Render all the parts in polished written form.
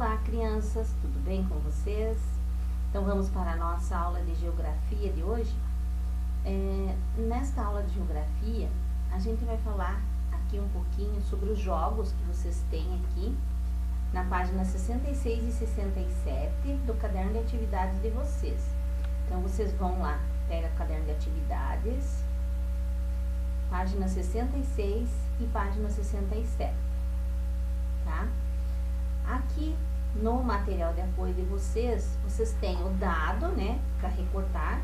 Olá, crianças, tudo bem com vocês? Então vamos para a nossa aula de geografia de hoje. Nesta aula de geografia, a gente vai falar aqui um pouquinho sobre os jogos que vocês têm aqui na página 66 e 67 do caderno de atividades de vocês. Então vocês vão lá, pega o caderno de atividades, página 66 e página 67, tá? Aqui no material de apoio de vocês, vocês têm o dado, né, para recortar,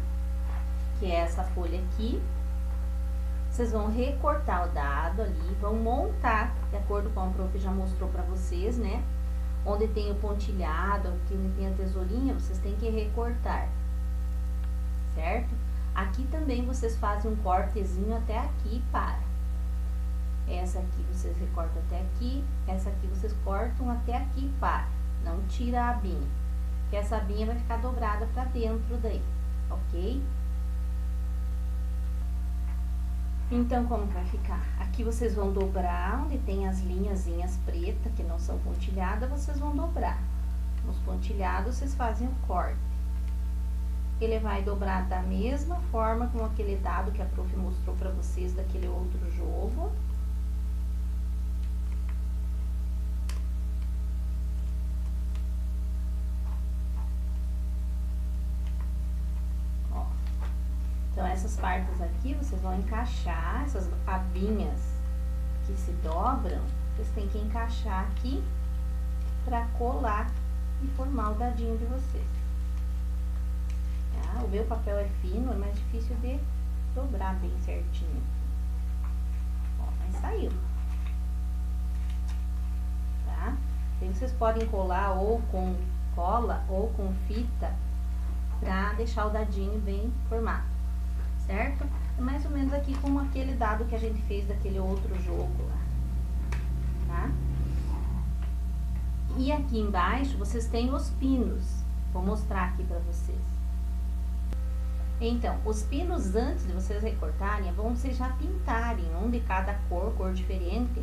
que é essa folha aqui. Vocês vão recortar o dado ali, vão montar, de acordo com o prof já mostrou para vocês, né, onde tem o pontilhado, aqui onde tem a tesourinha, vocês têm que recortar, certo? Aqui também vocês fazem um cortezinho até aqui e para. Essa aqui vocês recortam até aqui, essa aqui vocês cortam até aqui e para. Não tira a abinha, porque essa abinha vai ficar dobrada para dentro daí, ok? Então, como vai ficar? Aqui vocês vão dobrar, onde tem as linhazinhas pretas, que não são pontilhadas, vocês vão dobrar. Nos pontilhados, vocês fazem o corte. Ele vai dobrar da mesma forma como aquele dado que a prof mostrou para vocês daquele outro jogo. Então, essas partes aqui, vocês vão encaixar, essas abinhas que se dobram, vocês têm que encaixar aqui para colar e formar o dadinho de vocês. Tá? O meu papel é fino, é mais difícil de dobrar bem certinho. Ó, mas saiu. Tá? Aí vocês podem colar ou com cola ou com fita para deixar o dadinho bem formado. Certo? É mais ou menos aqui como aquele dado que a gente fez daquele outro jogo lá, tá? E aqui embaixo vocês têm os pinos, vou mostrar aqui para vocês. Então, os pinos, antes de vocês recortarem, é bom vocês já pintarem um de cada cor diferente,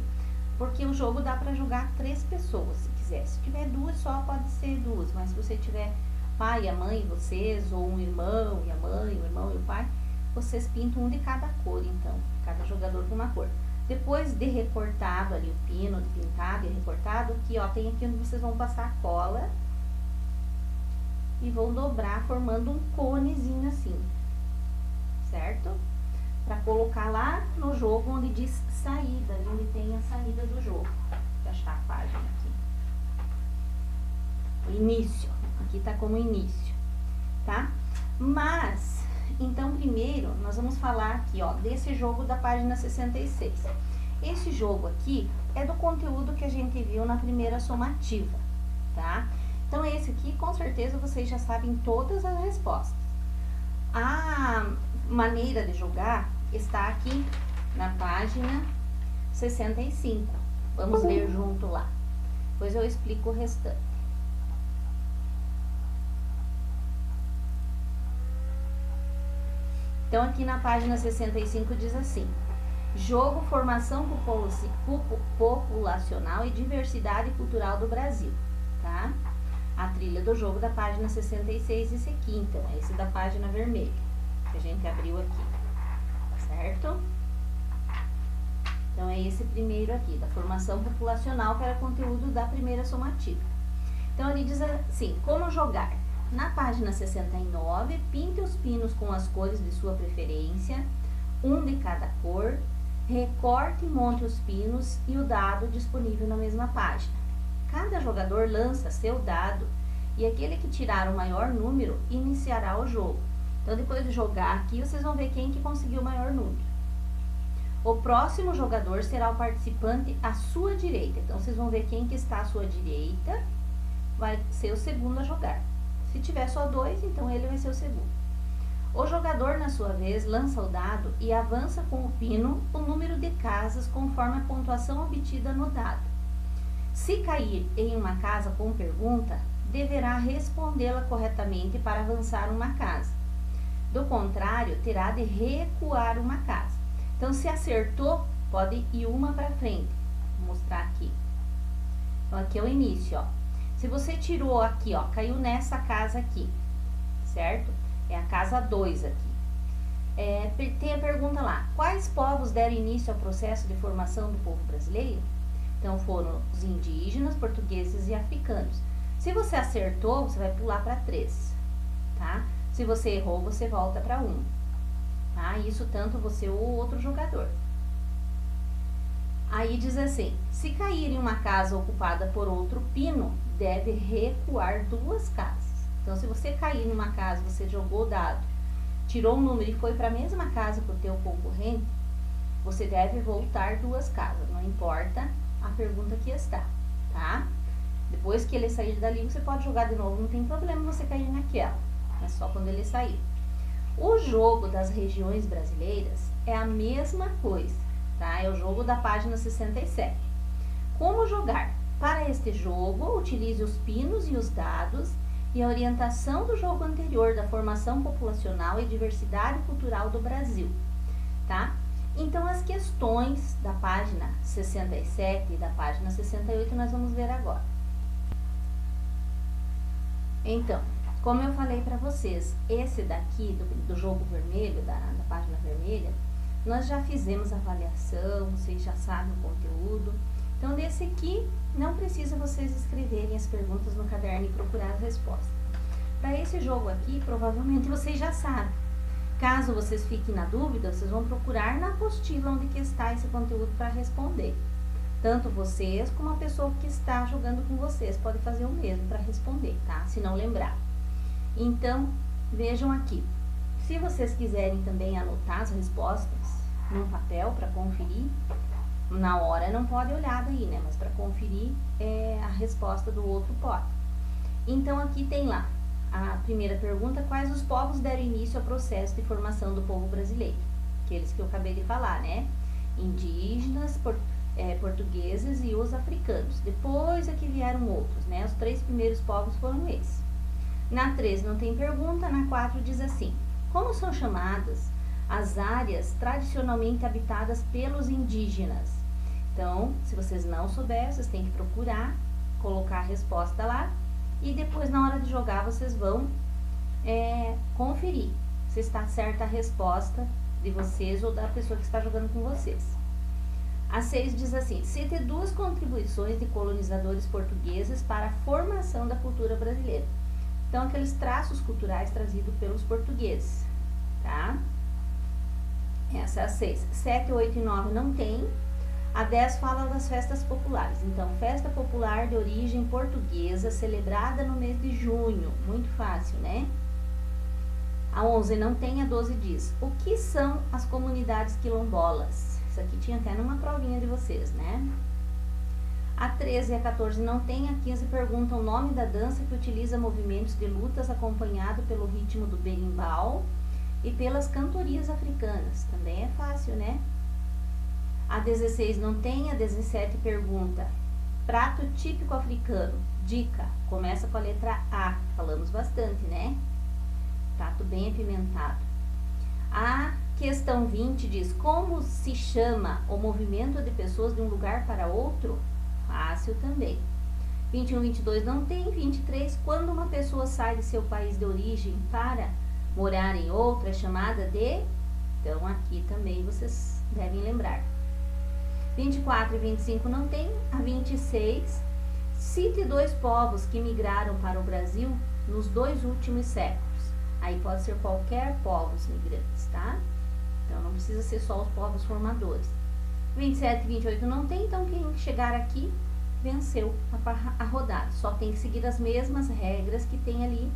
porque o jogo dá para jogar 3 pessoas, se quiser. Se tiver 2 só, pode ser 2, mas se você tiver pai, a mãe, vocês, ou um irmão e a mãe, o irmão e o pai, vocês pintam um de cada cor, então, cada jogador com uma cor. Depois de recortado ali o pino, de pintado e recortado, aqui, ó, tem aqui onde vocês vão passar a cola e vão dobrar formando um conezinho assim, certo? Para colocar lá no jogo onde diz saída, ali onde tem a saída do jogo. Vou achar a página aqui. O início, aqui tá como início, tá? Mas então, primeiro, nós vamos falar aqui, ó, desse jogo da página 66. Esse jogo aqui é do conteúdo que a gente viu na primeira somativa, tá? Então, esse aqui, com certeza, vocês já sabem todas as respostas. A maneira de jogar está aqui na página 65. Vamos ler junto lá. Depois eu explico o restante. Então, aqui na página 65 diz assim: jogo, formação populacional e diversidade cultural do Brasil, tá? A trilha do jogo da página 66 e seguinte, né? Esse da página vermelha, que a gente abriu aqui, certo? Então, é esse primeiro aqui, da formação populacional, que era conteúdo da primeira somativa. Então, ele diz assim: como jogar? Na página 69, pinte os pinos com as cores de sua preferência, um de cada cor, recorte e monte os pinos e o dado disponível na mesma página. Cada jogador lança seu dado e aquele que tirar o maior número iniciará o jogo. Então, depois de jogar aqui, vocês vão ver quem que conseguiu o maior número. O próximo jogador será o participante à sua direita. Então, vocês vão ver quem que está à sua direita, vai ser o segundo a jogar. Se tiver só 2, então ele vai ser o segundo. O jogador, na sua vez, lança o dado e avança com o pino o número de casas conforme a pontuação obtida no dado. Se cair em uma casa com pergunta, deverá respondê-la corretamente para avançar uma casa. Do contrário, terá de recuar uma casa. Então, se acertou, pode ir uma para frente. Vou mostrar aqui. Então, aqui é o início, ó. Se você tirou aqui, ó, caiu nessa casa aqui, certo? É a casa 2 aqui. Tem a pergunta lá, quais povos deram início ao processo de formação do povo brasileiro? Então, foram os indígenas, portugueses e africanos. Se você acertou, você vai pular para 3, tá? Se você errou, você volta para 1, tá? Isso tanto você ou o outro jogador. Aí diz assim, se cair em uma casa ocupada por outro pino, deve recuar 2 casas. Então, se você cair numa casa, você jogou o dado, tirou um número e foi para a mesma casa que o teu concorrente, você deve voltar 2 casas, não importa a pergunta que está, tá? Depois que ele sair dali, você pode jogar de novo, não tem problema você cair naquela, é só quando ele sair. O jogo das regiões brasileiras é a mesma coisa, tá? É o jogo da página 67. Como jogar? Para este jogo, utilize os pinos e os dados e a orientação do jogo anterior da formação populacional e diversidade cultural do Brasil, tá? Então, as questões da página 67 e da página 68 nós vamos ver agora. Então, como eu falei para vocês, esse daqui do jogo vermelho, da página vermelha, nós já fizemos a avaliação, vocês já sabem o conteúdo. Então, desse aqui, não precisa vocês escreverem as perguntas no caderno e procurar as respostas. Para esse jogo aqui, provavelmente vocês já sabem. Caso vocês fiquem na dúvida, vocês vão procurar na apostila onde que está esse conteúdo para responder. Tanto vocês como a pessoa que está jogando com vocês pode fazer o mesmo para responder, tá? Se não lembrar. Então, vejam aqui. Se vocês quiserem também anotar as respostas num papel para conferir, na hora não pode olhar daí, né? Mas para conferir a resposta do outro pode. Então, aqui tem lá a primeira pergunta, quais os povos deram início ao processo de formação do povo brasileiro? Aqueles que eu acabei de falar, né? Indígenas, portugueses e os africanos. Depois é que vieram outros, né? Os 3 primeiros povos foram esses. Na 3 não tem pergunta, na 4 diz assim, como são chamadas as áreas tradicionalmente habitadas pelos indígenas? Então, se vocês não souberem, vocês têm que procurar, colocar a resposta lá e depois na hora de jogar vocês vão conferir se está certa a resposta de vocês ou da pessoa que está jogando com vocês. A 6 diz assim, cite 2 contribuições de colonizadores portugueses para a formação da cultura brasileira. Então, aqueles traços culturais trazidos pelos portugueses, tá? Essa é a 6. 7, 8 e 9 não tem. A 10 fala das festas populares. Então, festa popular de origem portuguesa, celebrada no mês de junho. Muito fácil, né? A 11 não tem, a 12 diz, o que são as comunidades quilombolas? Isso aqui tinha até numa provinha de vocês, né? A 13 e a 14 não tem, a 15 pergunta o nome da dança que utiliza movimentos de lutas acompanhado pelo ritmo do berimbau e pelas cantorias africanas. Também é fácil, né? A 16 não tem, a 17 pergunta, prato típico africano, dica, começa com a letra A, falamos bastante, né? Prato bem apimentado. A questão 20 diz, como se chama o movimento de pessoas de um lugar para outro? Fácil também. 21, 22 não tem, 23, quando uma pessoa sai de seu país de origem para morar em outro, é chamada de... Então, aqui também vocês devem lembrar. 24 e 25 não tem, a 26, cite 2 povos que migraram para o Brasil nos 2 últimos séculos. Aí pode ser qualquer povos migrantes, tá? Então, não precisa ser só os povos formadores. 27 e 28 não tem, então quem chegar aqui venceu a rodada. Só tem que seguir as mesmas regras que tem ali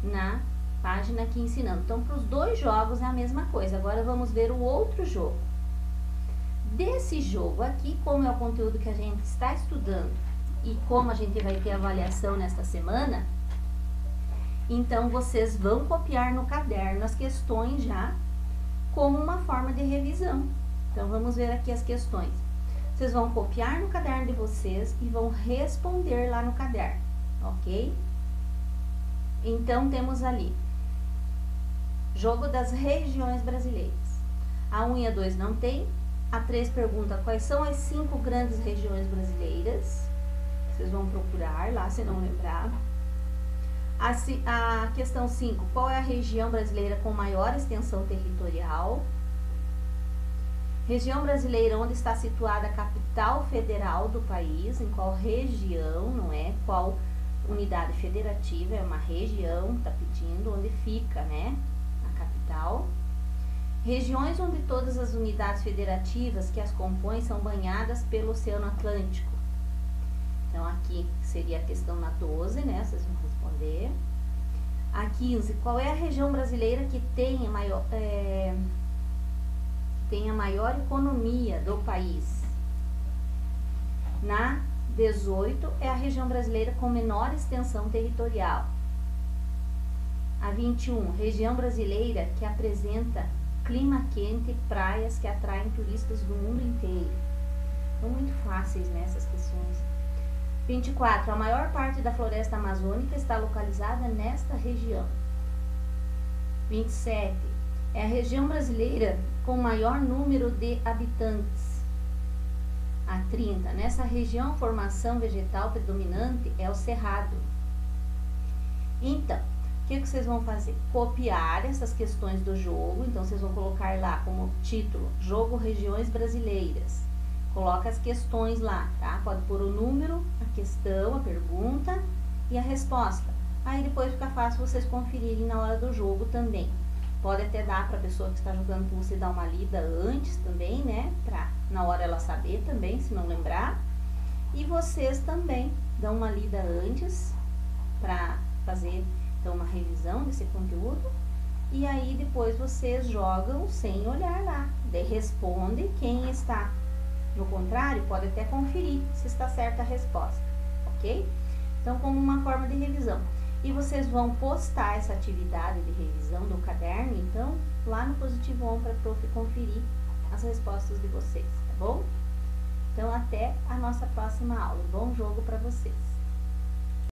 na página aqui ensinando. Então, para os 2 jogos é a mesma coisa. Agora vamos ver o outro jogo. Desse jogo aqui, como é o conteúdo que a gente está estudando e como a gente vai ter avaliação nesta semana, então vocês vão copiar no caderno as questões já como uma forma de revisão. Então, vamos ver aqui as questões. Vocês vão copiar no caderno de vocês e vão responder lá no caderno, ok? Então, temos ali, jogo das regiões brasileiras. A 1 e a 2 não tem. A 3 pergunta quais são as 5 grandes regiões brasileiras. Vocês vão procurar lá, se não lembrar. A questão 5, qual é a região brasileira com maior extensão territorial? Região brasileira onde está situada a capital federal do país, em qual região, não é qual unidade federativa, é uma região, está pedindo onde fica, né, a capital. Regiões onde todas as unidades federativas que as compõem são banhadas pelo Oceano Atlântico. Então, aqui seria a questão na 12, né? Vocês vão responder. A 15, qual é a região brasileira que tem a maior economia do país? Na 18, é a região brasileira com menor extensão territorial. A 21, região brasileira que apresenta clima quente e praias que atraem turistas do mundo inteiro. São muito fáceis, né, essas questões. 24. A maior parte da floresta amazônica está localizada nesta região. 27. É a região brasileira com maior número de habitantes. A 30. Nessa região, a formação vegetal predominante é o cerrado. Então, o que vocês vão fazer? Copiar essas questões do jogo. Então, vocês vão colocar lá como título, Jogo Regiões Brasileiras. Coloca as questões lá, tá? Pode pôr o número, a questão, a pergunta e a resposta. Aí depois fica fácil vocês conferirem na hora do jogo também. Pode até dar para a pessoa que está jogando com você dar uma lida antes também, né? Pra na hora ela saber também, se não lembrar. E vocês também dão uma lida antes para fazer então uma revisão desse conteúdo. E aí depois vocês jogam sem olhar lá. Daí responde quem está. No contrário, pode até conferir se está certa a resposta, ok? Então, como uma forma de revisão. E vocês vão postar essa atividade de revisão do caderno, então, lá no Positivo On para a prof conferir as respostas de vocês, tá bom? Então, até a nossa próxima aula. Bom jogo para vocês!